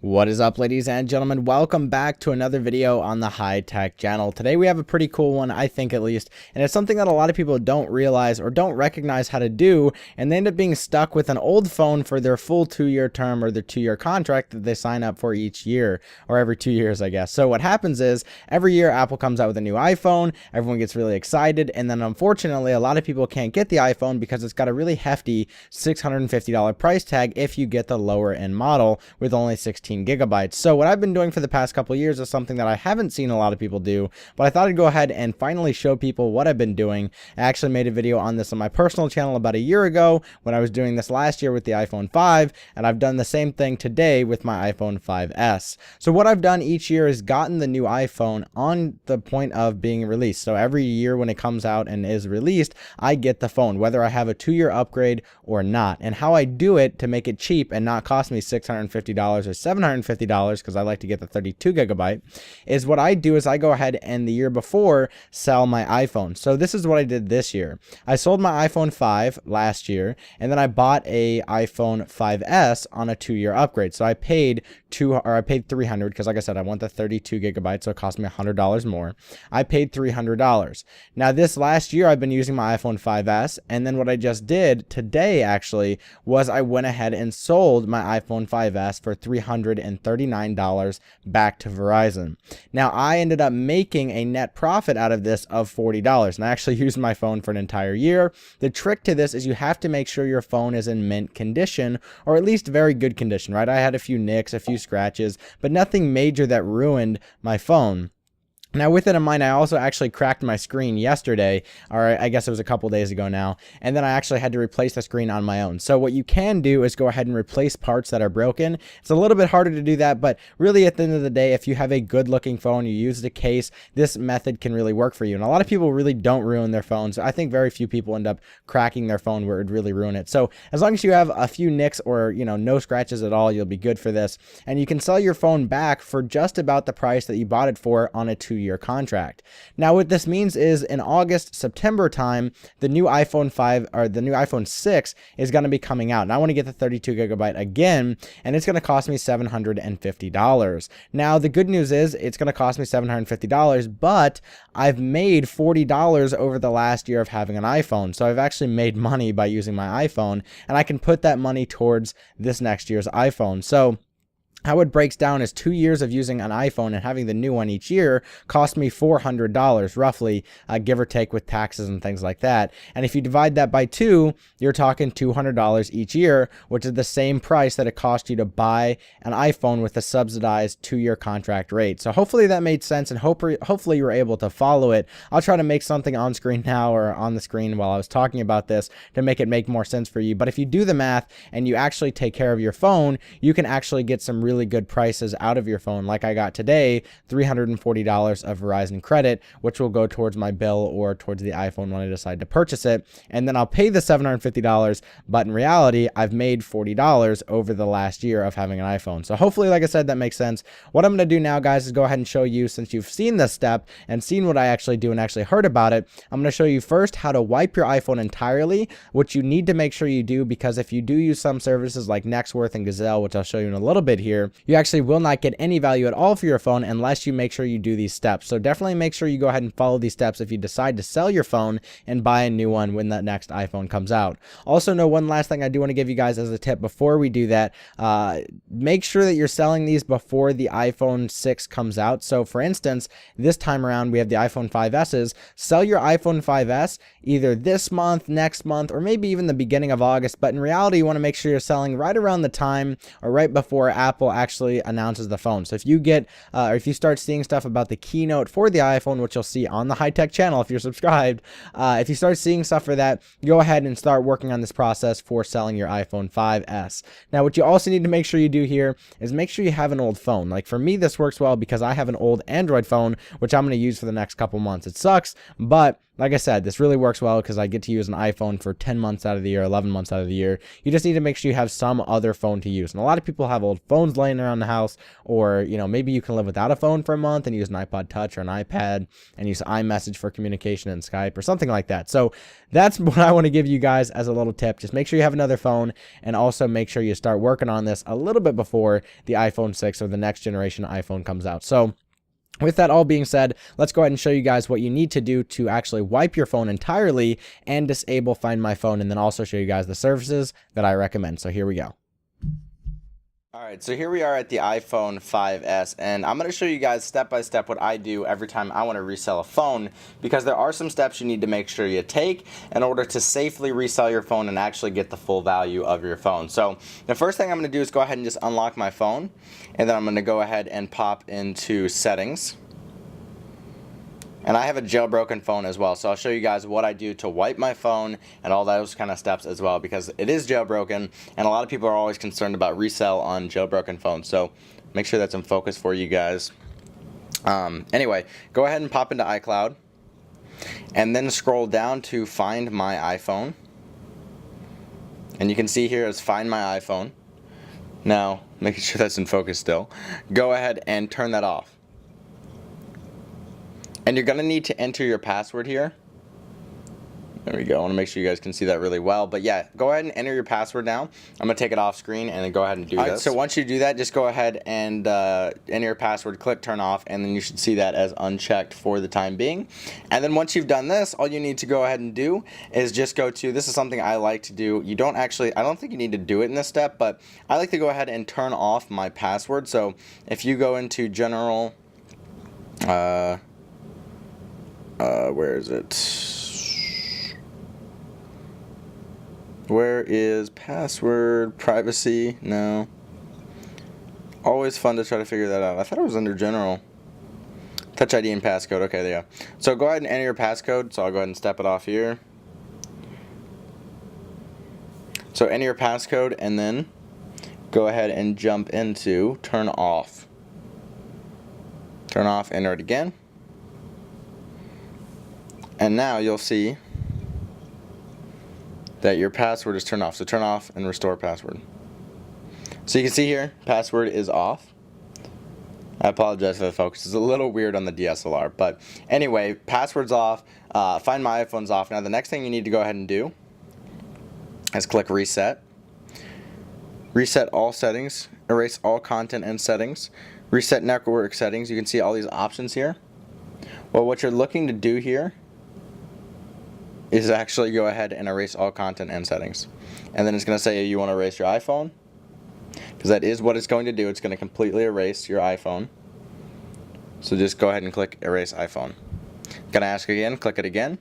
What is up, ladies and gentlemen? Welcome back to another video on the High Tech channel. Today we have a pretty cool one, I think at least, and it's something that a lot of people don't realize or don't recognize how to do, and they end up being stuck with an old phone for their full 2-year term or their 2-year contract that they sign up for each year, or every 2 years, I guess. So what happens is every year Apple comes out with a new iPhone, everyone gets really excited, and then unfortunately a lot of people can't get the iPhone because it's got a really hefty $650 price tag if you get the lower end model with only 16 gigabytes. So what I've been doing for the past couple of years is something that I haven't seen a lot of people do, but I thought I'd go ahead and finally show people what I've been doing. I actually made a video on this on my personal channel about a year ago when I was doing this last year with the iPhone 5, and I've done the same thing today with my iPhone 5S. So what I've done each year is gotten the new iPhone on the point of being released. So every year when it comes out and is released, I get the phone, whether I have a 2-year upgrade or not. And how I do it to make it cheap and not cost me $650 or $750, because I like to get the 32 gigabyte, is what I do is I go ahead and the year before sell my iPhone. So this is what I did this year. I sold my iPhone 5 last year, and then I bought a iPhone 5S on a 2-year upgrade. So I paid $300, because like I said, I want the 32 gigabytes, so it cost me $100 more. I paid $300. Now this last year I've been using my iPhone 5S, and then what I just did today actually was I went ahead and sold my iPhone 5S for $339 back to Verizon. Now I ended up making a net profit out of this of $40, and I actually used my phone for an entire year. The trick to this is you have to make sure your phone is in mint condition, or at least very good condition, right? I had a few nicks, a few scratches, but nothing major that ruined my phone. Now, with it in mind, I also actually cracked my screen yesterday, or I guess it was a couple days ago now, and then I actually had to replace the screen on my own. So what you can do is go ahead and replace parts that are broken. It's a little bit harder to do that, but really at the end of the day, if you have a good looking phone, you use the case, this method can really work for you. And a lot of people really don't ruin their phones. I think very few people end up cracking their phone where it would really ruin it. So as long as you have a few nicks or, no scratches at all, you'll be good for this. And you can sell your phone back for just about the price that you bought it for on a 2-year contract. Now what this means is in August, September time, the new iPhone 5 or the new iPhone 6 is going to be coming out. And I want to get the 32 gigabyte again, and it's going to cost me $750. Now the good news is it's going to cost me $750, but I've made $40 over the last year of having an iPhone. So I've actually made money by using my iPhone, and I can put that money towards this next year's iPhone. So how it breaks down is 2 years of using an iPhone and having the new one each year cost me $400 roughly, give or take with taxes and things like that. And if you divide that by 2, you're talking $200 each year, which is the same price that it cost you to buy an iPhone with a subsidized 2-year contract rate. So hopefully that made sense, and hopefully you were able to follow it. I'll try to make something on screen now or on the screen while I was talking about this to make it make more sense for you. But if you do the math and you actually take care of your phone, you can actually get some really good prices out of your phone. Like I got today, $340 of Verizon credit, which will go towards my bill or towards the iPhone when I decide to purchase it. And then I'll pay the $750, but in reality, I've made $40 over the last year of having an iPhone. So hopefully, like I said, that makes sense. What I'm going to do now, guys, is go ahead and show you, since you've seen this step and seen what I actually do and actually heard about it, I'm going to show you first how to wipe your iPhone entirely, which you need to make sure you do, because if you do use some services like Nextworth and Gazelle, which I'll show you in a little bit here, you actually will not get any value at all for your phone unless you make sure you do these steps. So definitely make sure you go ahead and follow these steps if you decide to sell your phone and buy a new one when that next iPhone comes out. Also, one last thing I do want to give you guys as a tip before we do that, make sure that you're selling these before the iPhone 6 comes out. So for instance, this time around we have the iPhone 5Ss. Sell your iPhone 5S either this month, next month, or maybe even the beginning of August. But in reality, you want to make sure you're selling right around the time or right before Apple actually announces the phone. So if you get or if you start seeing stuff about the keynote for the iPhone, which you'll see on the High Tech channel if you're subscribed, if you start seeing stuff for that, go ahead and start working on this process for selling your iPhone 5S. Now what you also need to make sure you do here is make sure you have an old phone. Like for me, this works well because I have an old Android phone which I'm going to use for the next couple months. It sucks, but like I said, this really works well because I get to use an iPhone for 10 months out of the year, 11 months out of the year. You just need to make sure you have some other phone to use. And a lot of people have old phones laying around the house, or, you know, maybe you can live without a phone for a month and use an iPod Touch or an iPad and use iMessage for communication and Skype or something like that. So that's what I want to give you guys as a little tip. Just make sure you have another phone, and also make sure you start working on this a little bit before the iPhone 6 or the next generation iPhone comes out. So with that all being said, let's go ahead and show you guys what you need to do to actually wipe your phone entirely and disable Find My Phone, and then also show you guys the services that I recommend. So here we go. Alright, so here we are at the iPhone 5S, and I'm going to show you guys step by step what I do every time I want to resell a phone, because there are some steps you need to make sure you take in order to safely resell your phone and actually get the full value of your phone. So the first thing I'm going to do is go ahead and just unlock my phone, and then I'm going to go ahead and pop into settings. And I have a jailbroken phone as well, so I'll show you guys what I do to wipe my phone and all those kind of steps as well, because it is jailbroken and a lot of people are always concerned about resell on jailbroken phones. So make sure that's in focus for you guys. Anyway, go ahead and pop into iCloud and then scroll down to Find My iPhone. And you can see here is Find My iPhone. Now, making sure that's in focus still, go ahead and turn that off. And you're going to need to enter your password here. There we go. I want to make sure you guys can see that really well. But yeah, go ahead and enter your password now. I'm going to take it off screen and then go ahead and do this. Right, so once you do that, just go ahead and enter your password, click turn off, and then you should see that as unchecked for the time being. And then once you've done this, all you need to go ahead and do is just go to, this is something I like to do. You don't actually, I don't think you need to do it in this step, but I like to go ahead and turn off my password. So if you go into general, where is it? Where is password? Privacy? No. Always fun to try to figure that out. I thought it was under general. Touch ID and passcode. Okay, there you go. So go ahead and enter your passcode. So I'll go ahead and step it off here. So enter your passcode and then go ahead and jump into turn off. Turn off, enter it again. And now you'll see that your password is turned off. So turn off and restore password. So you can see here, password is off. I apologize for the focus. It's a little weird on the DSLR. But anyway, password's off. Find My iPhone's off. Now the next thing you need to go ahead and do is click reset. Reset all settings. Erase all content and settings. Reset network settings. You can see all these options here. Well, what you're looking to do here is actually go ahead and erase all content and settings. And then it's going to say you want to erase your iPhone, because that is what it's going to do. It's going to completely erase your iPhone. So just go ahead and click erase iPhone. Going to ask again, click it again.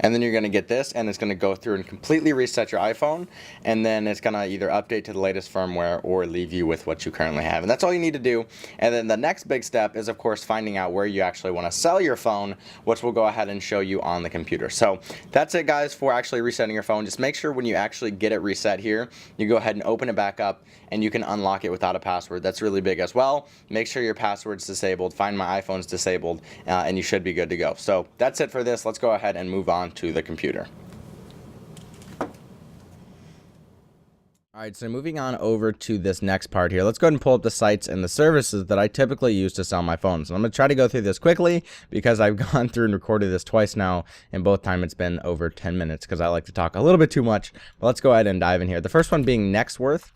And then you're going to get this, and it's going to go through and completely reset your iPhone, and then it's going to either update to the latest firmware or leave you with what you currently have. And that's all you need to do. And then the next big step is, of course, finding out where you actually want to sell your phone, which we'll go ahead and show you on the computer. So that's it, guys, for actually resetting your phone. Just make sure when you actually get it reset here, you go ahead and open it back up, and you can unlock it without a password. That's really big as well. Make sure your password's disabled. Find My iPhone's disabled, and you should be good to go. So that's it for this. Let's go ahead and move on to the computer. Alright, so moving on over to this next part here, let's go ahead and pull up the sites and the services that I typically use to sell my phones. And I'm going to try to go through this quickly because I've gone through and recorded this twice now, and both times it's been over 10 minutes because I like to talk a little bit too much. But let's go ahead and dive in here. The first one being Nextworth.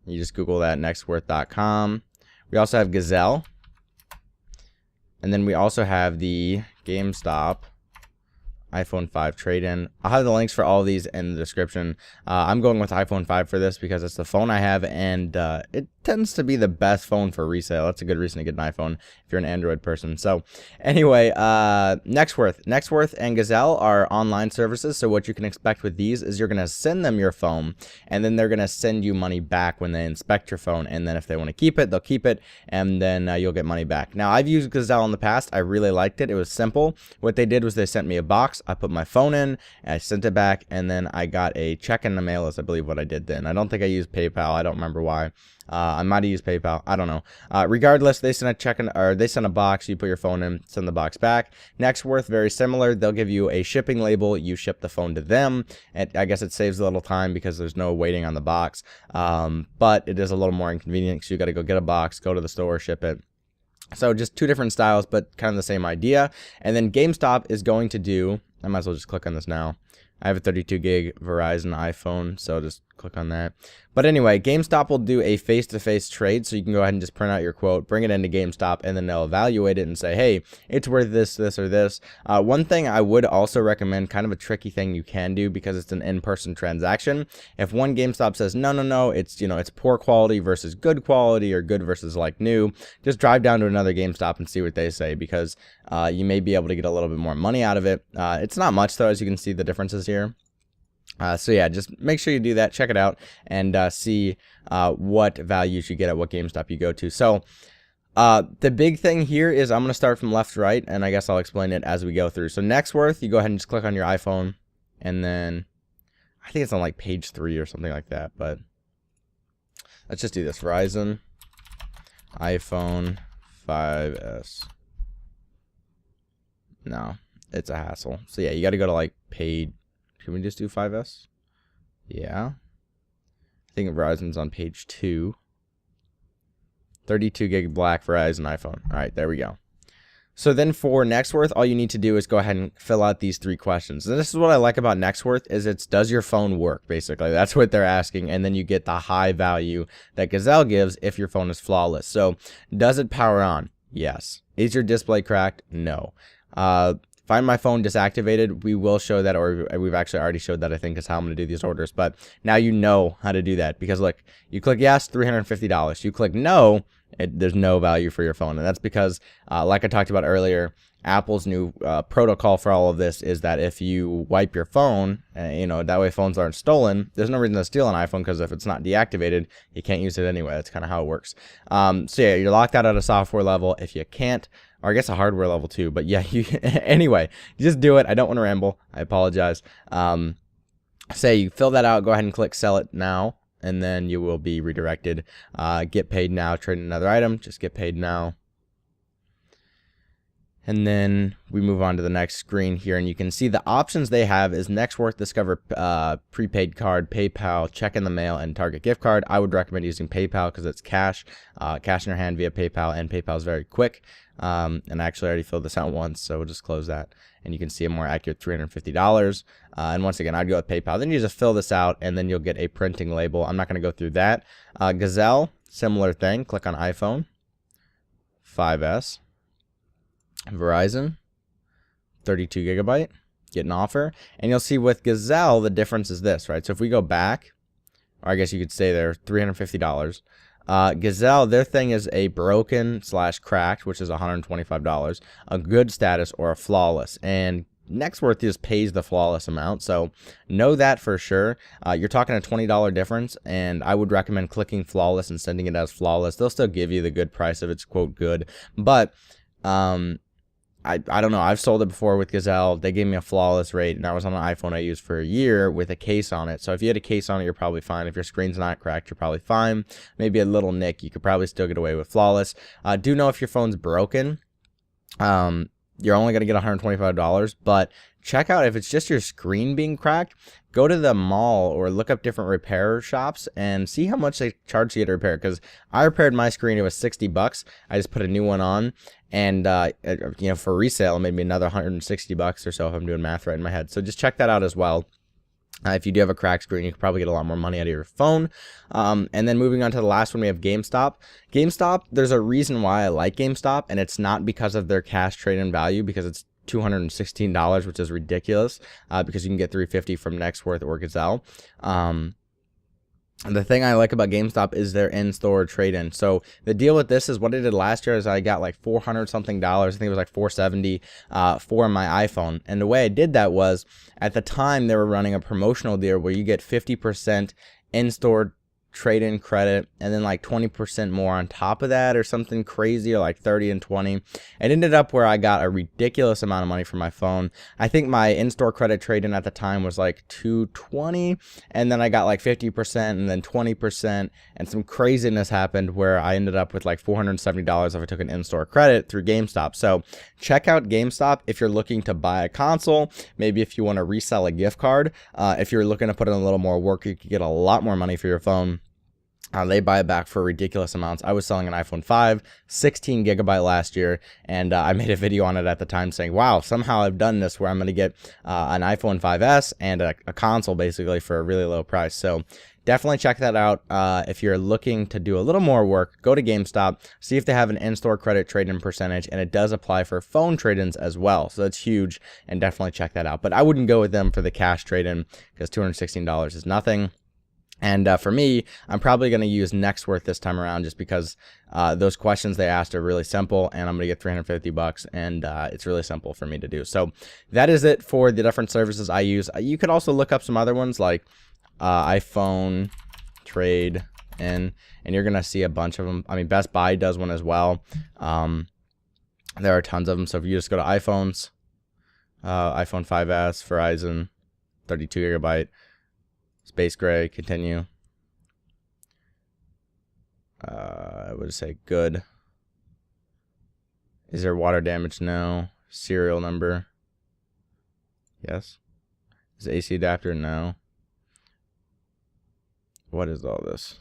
You just Google that, nextworth.com. We also have Gazelle. And then we also have the GameStop iPhone 5 trade-in. I'll have the links for all of these in the description. I'm going with iPhone 5 for this because it's the phone I have, and it tends to be the best phone for resale. That's a good reason to get an iPhone if you're an Android person. So anyway, Nextworth and Gazelle are online services. So what you can expect with these is you're going to send them your phone, and then they're going to send you money back when they inspect your phone. And then if they want to keep it, they'll keep it, and then you'll get money back. Now, I've used Gazelle in the past. I really liked it. It was simple. What they did was they sent me a box. I put my phone in, and I sent it back, and then I got a check in the mail, is I believe what I did then. I don't think I used PayPal. I don't remember why. I might have used PayPal. I don't know. Regardless, they send a check in, or they send a box. You put your phone in, send the box back. Nextworth, very similar. They'll give you a shipping label. You ship the phone to them. And I guess it saves a little time because there's no waiting on the box. But it is a little more inconvenient, so you got to go get a box, go to the store, ship it. So just two different styles, but kind of the same idea. And then GameStop is going to do, I might as well just click on this now. I have a 32 gig Verizon iPhone, so just click on that. But anyway, GameStop will do a face-to-face trade, so you can go ahead and just print out your quote, bring it into GameStop, and then they'll evaluate it and say, hey, it's worth this, this, or this. One thing I would also recommend, kind of a tricky thing you can do because it's an in-person transaction. If one GameStop says, no, no, no, it's, you know, it's poor quality versus good quality or good versus like new, just drive down to another GameStop and see what they say because you may be able to get a little bit more money out of it. It's not much though, as you can see the differences here. So yeah, just make sure you do that, check it out, and see what values you get at what GameStop you go to. So the big thing here is I'm going to start from left to right, and I guess I'll explain it as we go through. So Nextworth, you go ahead and just click on your iPhone, and then I think it's on like page 3 or something like that, but let's just do this. Verizon iPhone 5S. No, it's a hassle. So yeah, you got to go to like page. Can we just do 5S? Yeah. I think Verizon's on page 2. 32 gig black Verizon iPhone. All right, there we go. So then for Nextworth, all you need to do is go ahead and fill out these 3 questions. And this is what I like about Nextworth is it's does your phone work, basically. That's what they're asking. And then you get the high value that Gazelle gives if your phone is flawless. So does it power on? Yes. Is your display cracked? No. Find my phone disactivated, we will show that, or we've actually already showed that, I think, is how I'm going to do these orders. But now you know how to do that because, look, you click yes, $350. You click no, there's no value for your phone. And that's because, like I talked about earlier, Apple's new protocol for all of this is that if you wipe your phone, you know, that way phones aren't stolen. There's no reason to steal an iPhone because if it's not deactivated, you can't use it anyway. That's kind of how it works. So yeah, you're locked out at a software level. If you can't, or I guess a hardware level too, but yeah, you anyway, just do it. I don't want to ramble. I apologize. Say you fill that out, go ahead and click sell it now, and then you will be redirected. Get paid now, trade another item, just get paid now. And then we move on to the next screen here, and you can see the options they have is Nextworth, Discover prepaid card, PayPal, check in the mail, and Target gift card. I would recommend using PayPal because it's cash in your hand via PayPal, and PayPal is very quick. And I actually already filled this out once, so we'll just close that, and you can see a more accurate $350. And once again, I'd go with PayPal. Then you just fill this out, and then you'll get a printing label. I'm not going to go through that. Gazelle, similar thing. Click on iPhone 5S. Verizon, 32 gigabyte, get an offer, and you'll see with Gazelle the difference is this, right? So if we go back, or I guess you could stay there, $350. Gazelle, their thing is a broken / cracked, which is $125, a good status, or a flawless, and Nextworth just pays the flawless amount, so know that for sure. You're talking a $20 difference, and I would recommend clicking flawless and sending it as flawless. They'll still give you the good price if it's quote good, but I don't know. I've sold it before with Gazelle. They gave me a flawless rate, and I was on an iPhone I used for a year with a case on it. So if you had a case on it, you're probably fine. If your screen's not cracked, you're probably fine. Maybe a little nick, you could probably still get away with flawless. Do know if your phone's broken, you're only going to get $125, but check out if it's just your screen being cracked. Go to the mall or look up different repair shops and see how much they charge you to repair. Because I repaired my screen, it was $60. I just put a new one on, and you know, for resale, it made me another $160 or so if I'm doing math right in my head. So just check that out as well. If you do have a cracked screen, you could probably get a lot more money out of your phone. And then moving on to the last one, we have GameStop. GameStop, there's a reason why I like GameStop, and it's not because of their cash trade-in value, because it's $216, which is ridiculous, because you can get $350 from Nextworth or Gazelle. The thing I like about GameStop is their in-store trade-in. So the deal with this is what I did last year is I got like $400 something. I think it was like $470 for my iPhone. And the way I did that was at the time they were running a promotional deal where you get 50% in-store trade-in credit, and then like 20% more on top of that or something crazy, or like 30 and 20. It ended up where I got a ridiculous amount of money for my phone. I think my in-store credit trade-in at the time was like $220, and then I got like 50% and then 20%, and some craziness happened where I ended up with like $470 if I took an in-store credit through GameStop. So check out GameStop if you're looking to buy a console, maybe if you want to resell a gift card. If you're looking to put in a little more work, you could get a lot more money for your phone. They buy it back for ridiculous amounts. I was selling an iPhone 5, 16 gigabyte last year, and I made a video on it at the time saying, wow, somehow I've done this where I'm going to get an iPhone 5S and a console basically for a really low price. So definitely check that out. If you're looking to do a little more work, go to GameStop, see if they have an in-store credit trade-in percentage, and it does apply for phone trade-ins as well. So that's huge, and definitely check that out. But I wouldn't go with them for the cash trade-in because $216 is nothing. And for me, I'm probably going to use Nextworth this time around just because those questions they asked are really simple, and I'm going to get $350, and it's really simple for me to do. So that is it for the different services I use. You could also look up some other ones like iPhone trade in, and you're going to see a bunch of them. I mean, Best Buy does one as well. There are tons of them. So if you just go to iPhones, iPhone 5S, Verizon, 32 gigabyte. Space gray, continue. I would say good. Is there water damage? No. Serial number? Yes. Is AC adapter? No. What is all this?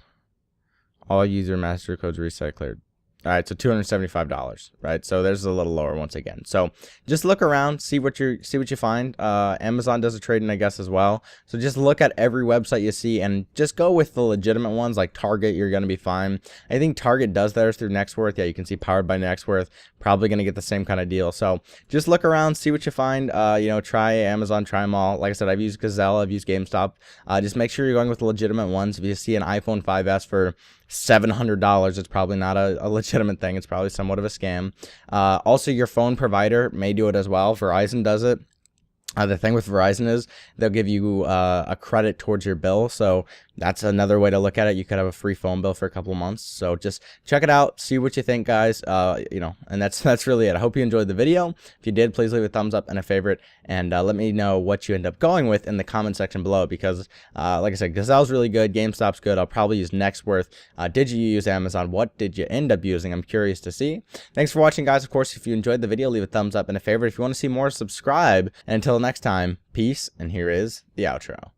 All user master codes reset cleared. All right, so $275, right? So there's a little lower once again. So just look around, see what you find. Amazon does a trade-in, I guess, as well. So just look at every website you see and just go with the legitimate ones like Target. You're going to be fine. I think Target does theirs through Nextworth. Yeah, you can see powered by Nextworth. Probably going to get the same kind of deal. So just look around, see what you find. You know, try Amazon, try them all. Like I said, I've used Gazelle, I've used GameStop. Just make sure you're going with the legitimate ones. If you see an iPhone 5S for $700, it's probably not a legitimate thing. It's probably somewhat of a scam. Also, your phone provider may do it as well. Verizon does it. The thing with Verizon is they'll give you a credit towards your bill. So that's another way to look at it. You could have a free phone bill for a couple of months. So just check it out. See what you think, guys. You know, and that's really it. I hope you enjoyed the video. If you did, please leave a thumbs up and a favorite. And let me know what you end up going with in the comment section below. Because like I said, Gazelle's really good. GameStop's good. I'll probably use Nextworth. Did you use Amazon? What did you end up using? I'm curious to see. Thanks for watching, guys. Of course, if you enjoyed the video, leave a thumbs up and a favorite. If you want to see more, subscribe. And until next time, peace, and here is the outro.